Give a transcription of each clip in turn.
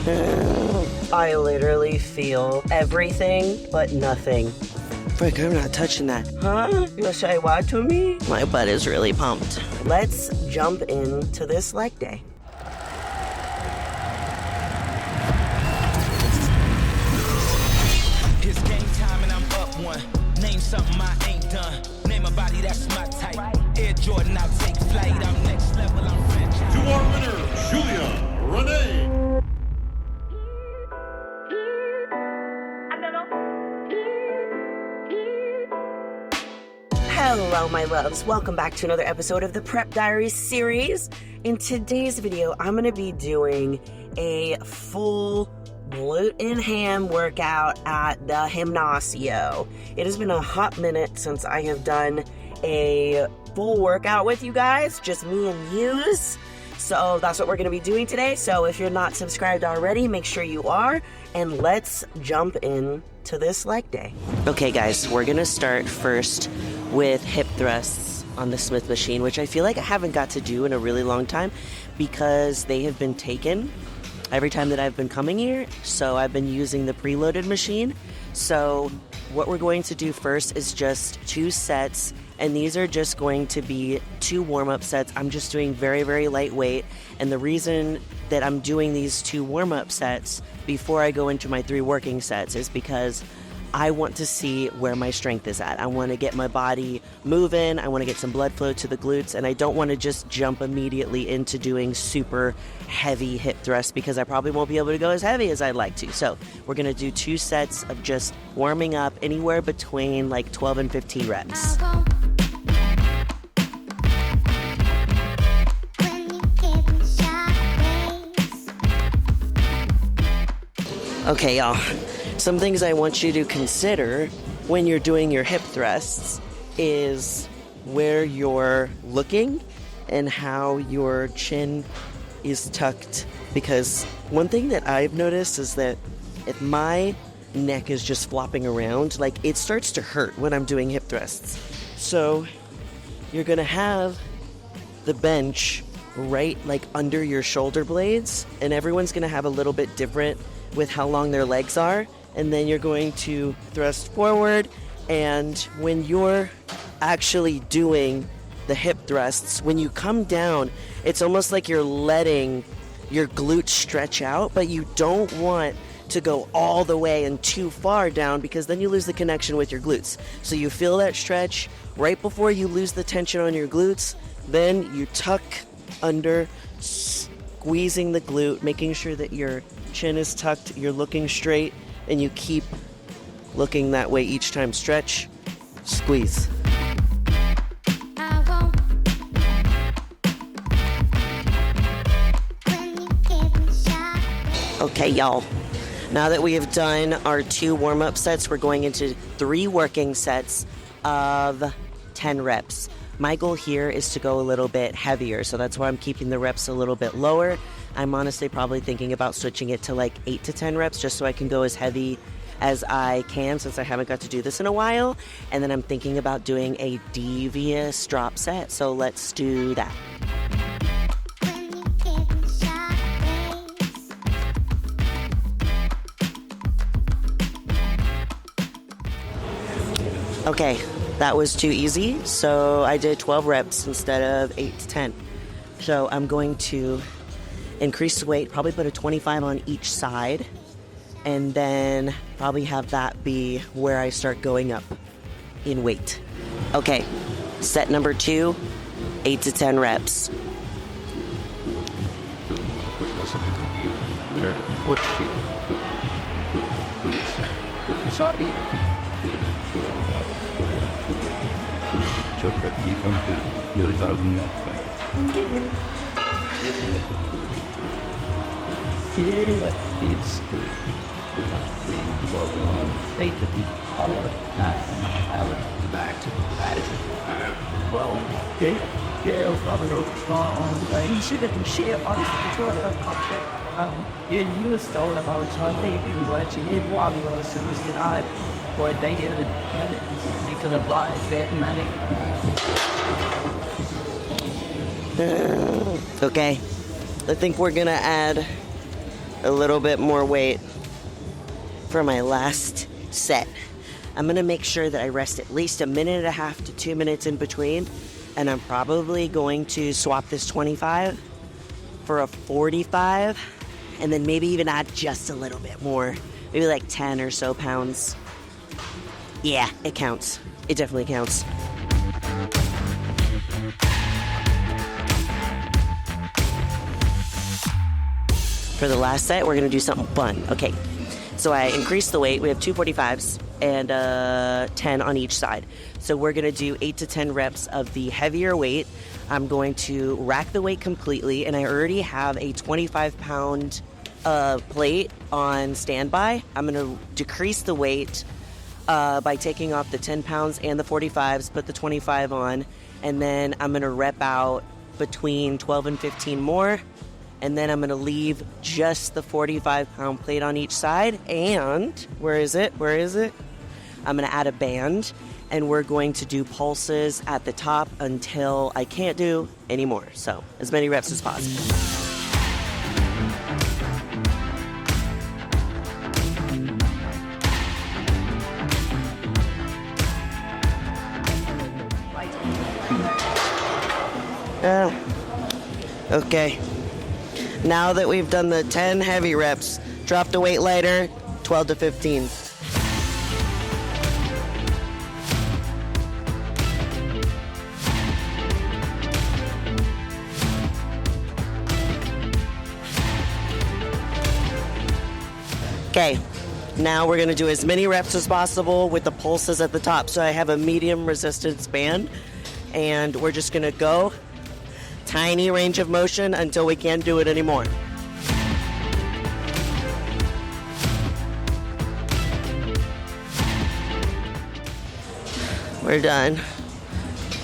I literally feel everything but nothing. Frick, I'm not touching that. Huh? You say what to me? My butt is really pumped. Let's jump into this leg day. It's game time and I'm up one. Name something I ain't done. Name a body that's my type. Air Jordan, I'll take flight. I'm next level, I'm franchise. To our winner, Julia Renee. Hello, my loves. Welcome back to another episode of the Prep Diaries series. In today's video, I'm going to be doing a full glute and ham workout at the gimnasio. It has been a hot minute since I have done a full workout with you guys, just me and yous. So that's what we're going to be doing today. So if you're not subscribed already, make sure you are. And let's jump into this leg day. Okay, guys, we're going to start first with hip thrusts on the Smith machine, which I feel like I haven't got to do in a really long time because they have been taken every time that I've been coming here. So I've been using the preloaded machine. So what we're going to do first is just 2 sets, and these are just going to be 2 warm-up sets. I'm just doing very, very lightweight, and the reason that I'm doing these 2 warm-up sets before I go into my 3 working sets is because I want to see where my strength is at. I want to get my body moving. I want to get some blood flow to the glutes, and I don't want to just jump immediately into doing super heavy hip thrusts because I probably won't be able to go as heavy as I'd like to. So we're going to do 2 sets of just warming up anywhere between like 12 and 15 reps. Okay, y'all. Some things I want you to consider when you're doing your hip thrusts is where you're looking and how your chin is tucked. Because one thing that I've noticed is that if my neck is just flopping around, like it starts to hurt when I'm doing hip thrusts. So you're gonna have the bench right like under your shoulder blades, and everyone's gonna have a little bit different with how long their legs are. And then you're going to thrust forward, and when you're actually doing the hip thrusts, when you come down, it's almost like you're letting your glutes stretch out, but you don't want to go all the way and too far down because then you lose the connection with your glutes. So you feel that stretch right before you lose the tension on your glutes, then you tuck under, squeezing the glute, making sure that your chin is tucked, you're looking straight, and you keep looking that way each time. Stretch, squeeze. Okay, y'all. Now that we have done our 2 warm-up sets, we're going into 3 working sets of 10 reps. My goal here is to go a little bit heavier, so that's why I'm keeping the reps a little bit lower. I'm honestly probably thinking about switching it to like 8 to 10 reps just so I can go as heavy as I can since I haven't got to do this in a while. And then I'm thinking about doing a devious drop set, so let's do that. Okay, that was too easy, so I did 12 reps instead of 8 to 10. So I'm going to increase the weight, probably put a 25 on each side, and then probably have that be where I start going up in weight. Okay, set number 2, 8 to 10 reps. Sorry. Okay, I think we're gonna add a little bit more weight for my last set. I'm gonna make sure that I rest at least 1.5 to 2 minutes in between, and I'm probably going to swap this 25 for a 45, and then maybe even add just a little bit more, maybe like 10 or so pounds. Yeah, it counts. It definitely counts. For the last set, we're gonna do something fun. Okay, so I increased the weight. We have 2 45s and 10 on each side. So we're gonna do 8 to 10 reps of the heavier weight. I'm going to rack the weight completely, and I already have a 25-pound plate on standby. I'm gonna decrease the weight by taking off the 10 pounds and the 45s, put the 25 on, and then I'm gonna rep out between 12 and 15 more. And then I'm going to leave just the 45-pound plate on each side. And, where is it? I'm going to add a band. And we're going to do pulses at the top until I can't do anymore. So, as many reps as possible. Okay. Now that we've done the 10 heavy reps, drop the weight lighter, 12 to 15. Okay, now we're gonna do as many reps as possible with the pulses at the top. So I have a medium resistance band, and we're just gonna go tiny range of motion until we can't do it anymore. We're done.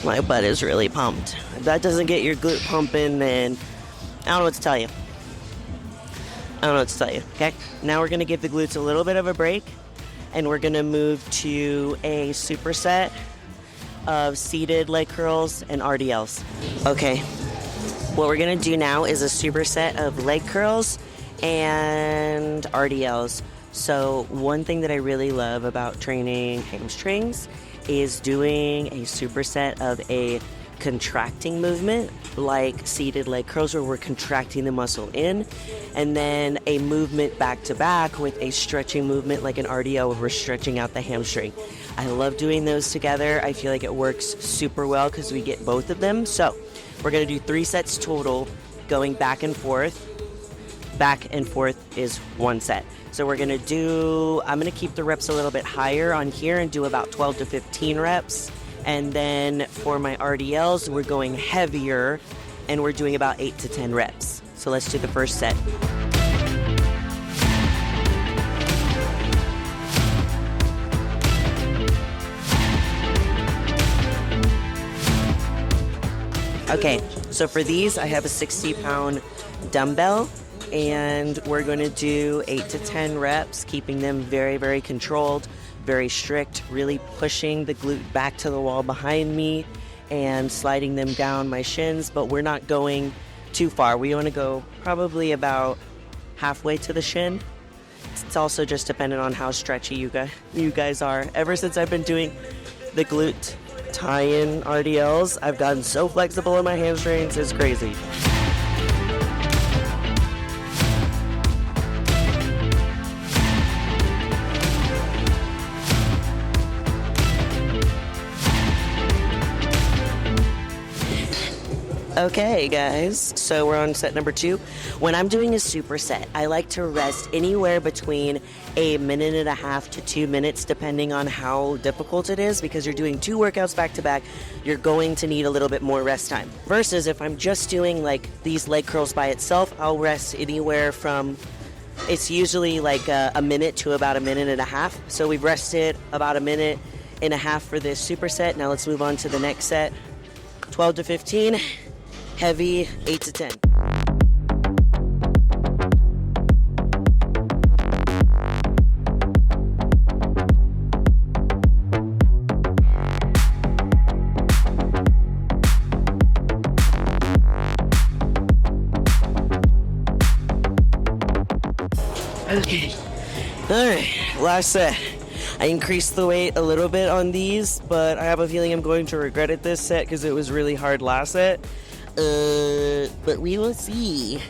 My butt is really pumped. If that doesn't get your glute pumping, then I don't know what to tell you. Okay? Now we're gonna give the glutes a little bit of a break, and we're gonna move to a superset of seated leg curls and RDLs. Okay. What we're gonna do now is a superset of leg curls and RDLs. So one thing that I really love about training hamstrings is doing a superset of a contracting movement like seated leg curls, where we're contracting the muscle in, and then a movement back to back with a stretching movement like an RDL where we're stretching out the hamstring. I love doing those together. I feel like it works super well because we get both of them. So we're going to do 3 sets total, going back and forth. Back and forth is 1 set. So we're going to I'm going to keep the reps a little bit higher on here and do about 12 to 15 reps. And then for my RDLs, we're going heavier, and we're doing about 8 to 10 reps. So let's do the first set. Okay, so for these, I have a 60-pound dumbbell, and we're going to do 8 to 10 reps, keeping them very, very controlled, very strict, really pushing the glute back to the wall behind me and sliding them down my shins, but we're not going too far. We want to go probably about halfway to the shin. It's also just dependent on how stretchy you guys are. Ever since I've been doing the glute tie-in RDLs, I've gotten so flexible in my hamstrings, it's crazy. Okay, guys, so we're on set number 2. When I'm doing a superset, I like to rest anywhere between 1.5 minutes to 2 minutes, depending on how difficult it is, because you're doing 2 workouts back to back, you're going to need a little bit more rest time. Versus if I'm just doing like these leg curls by itself, I'll rest anywhere from, it's usually like a minute to about 1.5 minutes. So we've rested about 1.5 minutes for this superset. Now let's move on to the next set. 12 to 15. Heavy, 8 to 10. Okay. Alright, last set. I increased the weight a little bit on these, but I have a feeling I'm going to regret it this set because it was really hard last set. But we will see.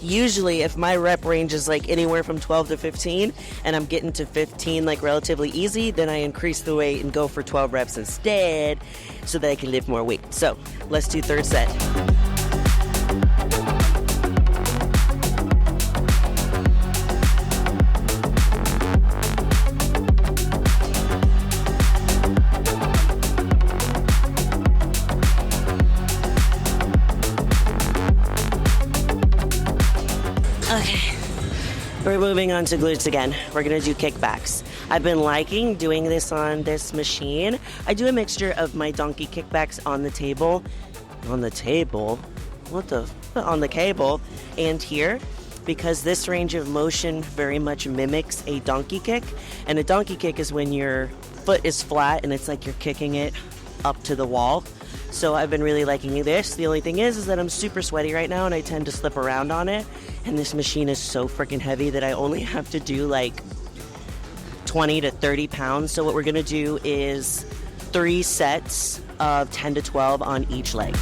Usually, if my rep range is like anywhere from 12 to 15, and I'm getting to 15 like relatively easy, then I increase the weight and go for 12 reps instead so that I can lift more weight. So, let's do third set. Okay, we're moving on to glutes again. We're gonna do kickbacks. I've been liking doing this on this machine. I do a mixture of my donkey kickbacks on the table. On the table? What the? On the cable. And here, because this range of motion very much mimics a donkey kick. And a donkey kick is when your foot is flat and it's like you're kicking it up to the wall. So I've been really liking this. The only thing is that I'm super sweaty right now and I tend to slip around on it. And this machine is so freaking heavy that I only have to do like 20 to 30 pounds. So what we're gonna do is 3 sets of 10 to 12 on each leg.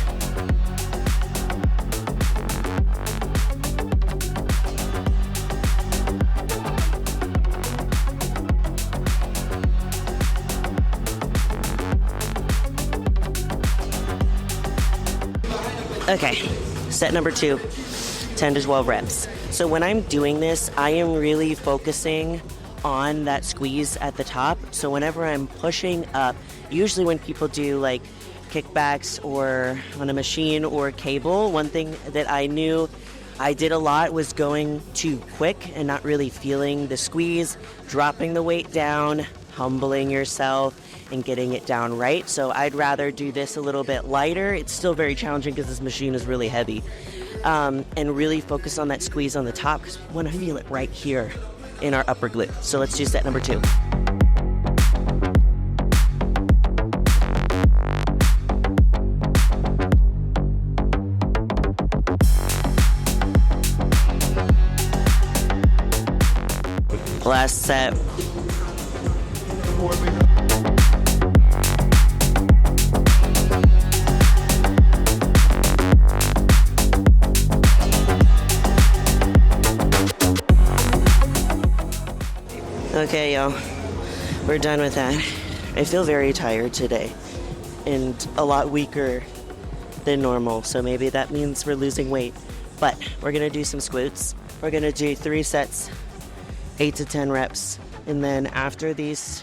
Okay, set number 2, 10 to 12 reps. So when I'm doing this, I am really focusing on that squeeze at the top. So whenever I'm pushing up, usually when people do like kickbacks or on a machine or cable, one thing that I knew I did a lot was going too quick and not really feeling the squeeze, dropping the weight down, humbling yourself, and getting it down right. So I'd rather do this a little bit lighter. It's still very challenging because this machine is really heavy. And really focus on that squeeze on the top because we want to feel it right here in our upper glute. So let's do set number 2. Last set. Okay, y'all, we're done with that. I feel very tired today and a lot weaker than normal, so maybe that means we're losing weight. But we're gonna do some squats. We're gonna do 3 sets, 8 to 10 reps, and then after the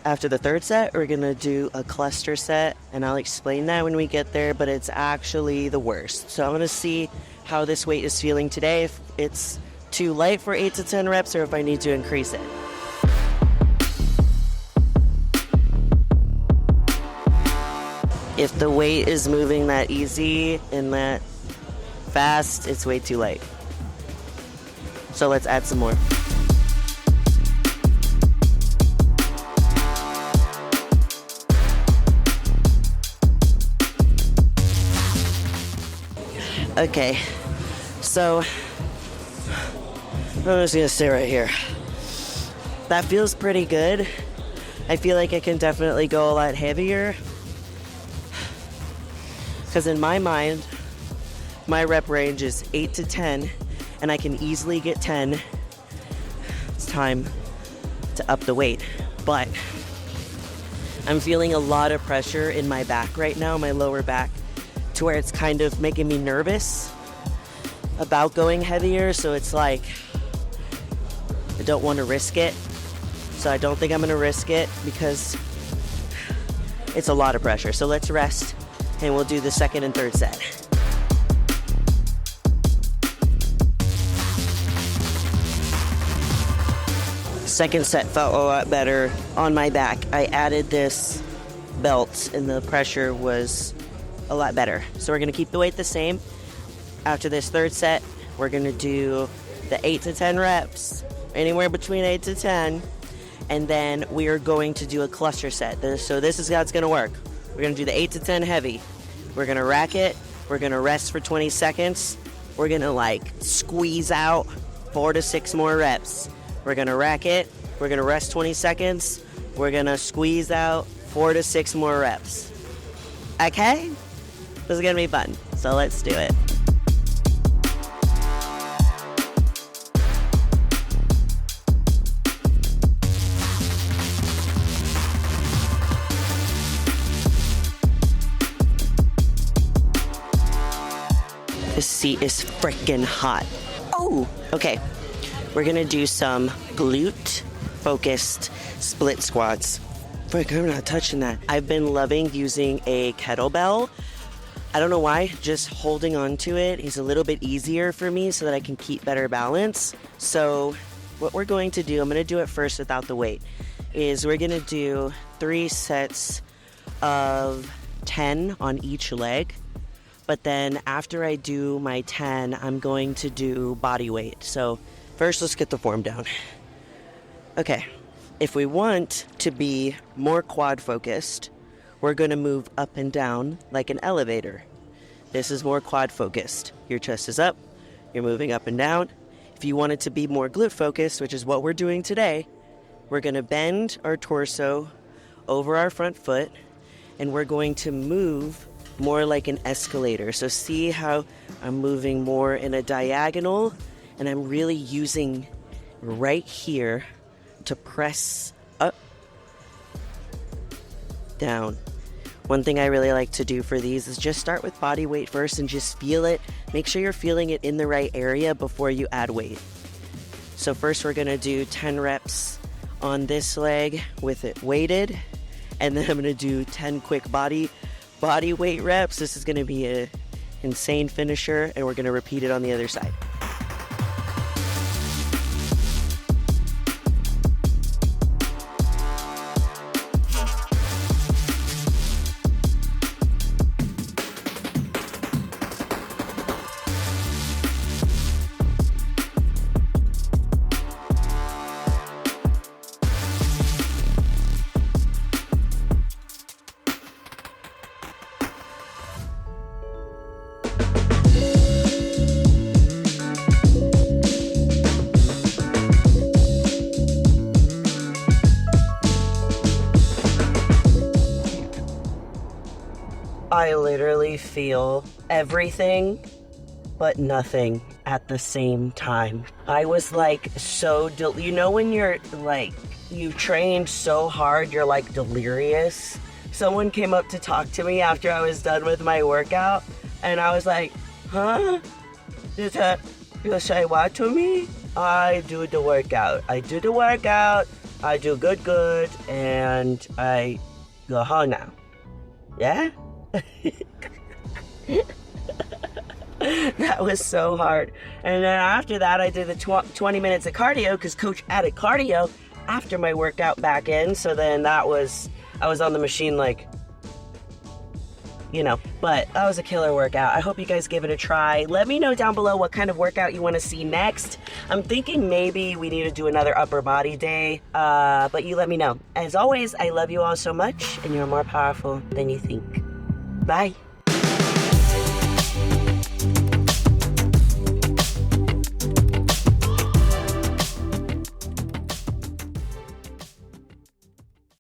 third set, we're gonna do a cluster set, and I'll explain that when we get there, but it's actually the worst. So I'm gonna see how this weight is feeling today, if it's too light for 8 to 10 reps or if I need to increase it. If the weight is moving that easy and that fast, it's way too light. So let's add some more. Okay, so I'm just gonna stay right here. That feels pretty good. I feel like I can definitely go a lot heavier. Because in my mind, my rep range is 8 to 10, and I can easily get 10. It's time to up the weight. But I'm feeling a lot of pressure in my back right now, my lower back, to where it's kind of making me nervous about going heavier. So it's like, I don't want to risk it. So I don't think I'm going to risk it because it's a lot of pressure. So let's rest and we'll do the second and third set. Second set felt a lot better on my back. I added this belt and the pressure was a lot better. So we're gonna keep the weight the same. After this third set, we're gonna do the 8 to 10 reps, anywhere between 8 to 10. And then we are going to do a cluster set. So this is how it's gonna work. We're gonna do the 8 to 10 heavy. We're gonna rack it. We're gonna rest for 20 seconds. We're gonna like squeeze out 4 to 6 more reps. We're gonna rack it, we're gonna rest 20 seconds, we're gonna squeeze out 4 to 6 more reps. Okay? This is gonna be fun, so let's do it. This seat is freaking hot. Oh, okay. We're gonna do some glute focused split squats. Frick, I'm not touching that. I've been loving using a kettlebell. I don't know why, just holding on to it is a little bit easier for me so that I can keep better balance. So what we're going to do, I'm gonna do it first without the weight, is we're gonna do 3 sets of 10 on each leg. But then after I do my 10, I'm going to do body weight. So first, let's get the form down. Okay, if we want to be more quad focused, we're going to move up and down like an elevator. This is more quad focused. Your chest is up, you're moving up and down. If you want it to be more glute focused, which is what we're doing today, we're going to bend our torso over our front foot, and we're going to move more like an escalator. So see how I'm moving more in a diagonal, and I'm really using right here to press up, down. One thing I really like to do for these is just start with body weight first and just feel it. Make sure you're feeling it in the right area before you add weight. So first we're gonna do 10 reps on this leg with it weighted, and then I'm gonna do 10 quick body weight reps. This is gonna be an insane finisher, and we're gonna repeat it on the other side. I literally feel everything but nothing at the same time. I was like so, you know when you're like, you trained so hard, you're like delirious? Someone came up to talk to me after I was done with my workout, and I was like, huh? You say what to me? I do the workout. I do good, and I go home now. Yeah? That was so hard. And then after that, I did the 20 minutes of cardio, because coach added cardio after my workout back in. So then I was on the machine like, you know, but that was a killer workout. I hope you guys give it a try. Let me know down below what kind of workout you want to see next. I'm thinking maybe we need to do another upper body day, but you let me know. As always, I love you all so much, and you're more powerful than you think. Bye.